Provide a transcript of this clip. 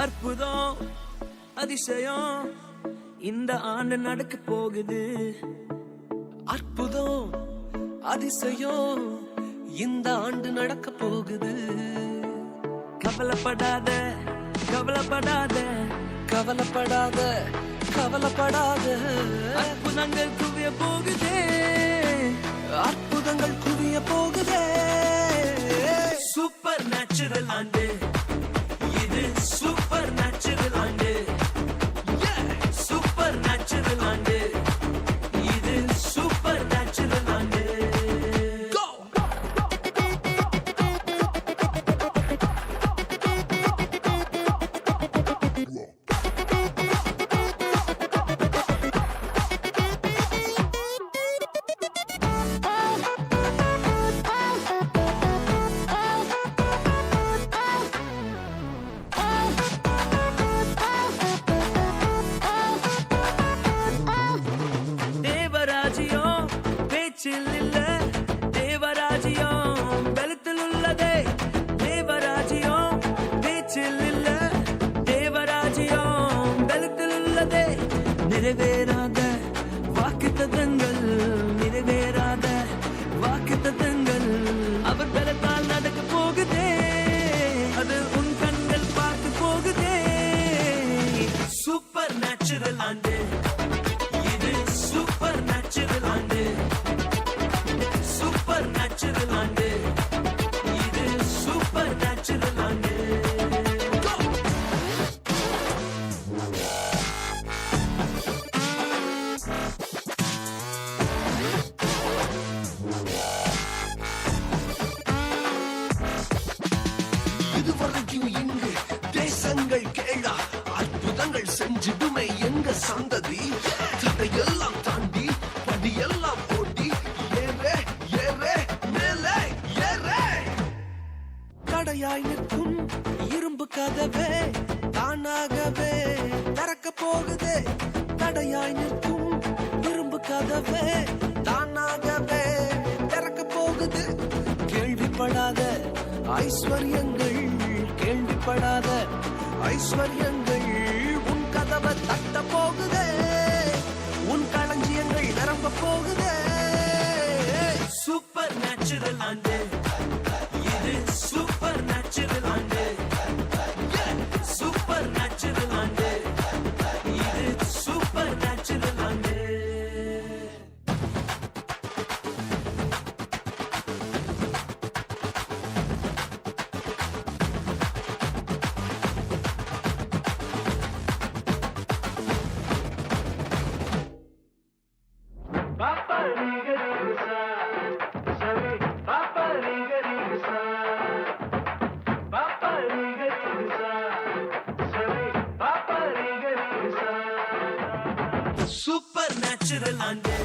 அற்புதம் அதிசயம் இந்த ஆண்டு நடக்க போகுது. அற்புதம் அதிசயம் இந்த ஆண்டு நடக்க போகுது. கவலைப்படாத கவலைப்படாத கவலைப்படாத கவலைப்படாத அற்புதங்கள் குவிய போகுதே. அற்புதங்கள் குவிய போகுதே. சூப்பர் நேச்சுரல் ஆண்டு இது, சூப்பர் நேச்சுரல் ஆண்டு, சூப்பர் நேச்சுரல் ஆண்டு இது, சூப்பர் நேச்சுரல் ஆண்டு. தேவராஜ்யம் பேச்சில் இல்ல, தேவராஜ்யம் பலத்தில் உள்ளதே. தேவராஜ்யம் பேச்சில் இல்ல, தேவராஜ்யம் பலத்தில் உள்ளதே. நிறைவேறாத வாக்குத்தத்தங்கள், நிறைவேறாத வாக்குத்தத்தங்கள் அவர் பலத்தால் நடக்க போகுதே. அது உன் கண்கள் பார்க்க போகுதே. சூப்பர் நேச்சுரல் ஆண்டு இது, சூப்பர் நேச்சுரல் ஆண்டு, சூப்பர் நேச்சுரல் ஆண்டு இது, சூப்பர் நேச்சுரல் ஆண்டு. இதுவரைக்கும் இங்கு தேசங்கள் கேளா, அற்புதங்கள் செஞ்சிடுமே எங்க சந்ததி. தடையெல்லாம் தாண்டி படியெல்லாம் ஓட்டி ஏறே ஏறே மேலே ஏறே. தடையாய் நிற்கும் இரும்பு கதவே தானாகவே திறக்க போகுதே. தடையாய் நிற்கும் இரும்பு கதவே தானாகவே திறக்க போகுது. கேள்விப்படாத ஐஸ்வர்யங்கள், கேள்விப்படாத ஐஸ்வர்யங்கள் உன் கதவை தட்ட போகுதே. உன் களஞ்சியங்கள் நிரம்ப போகுதே. சூப்பர் நேச்சுரல் ஆண்டு இது, சூப்பர் நேச்சுரல் ஆண்டு, சூப்பர் நேச்சுரல் ஆண்டு இது, சூப்பர் நேச்சுரல் ஆண்டு. Papa Riga Riga Sa, Savi, Papa Riga Riga Sa, Papa Riga Riga Sa, Savi, Papa Riga Riga Sa. Super natural ஆண்டு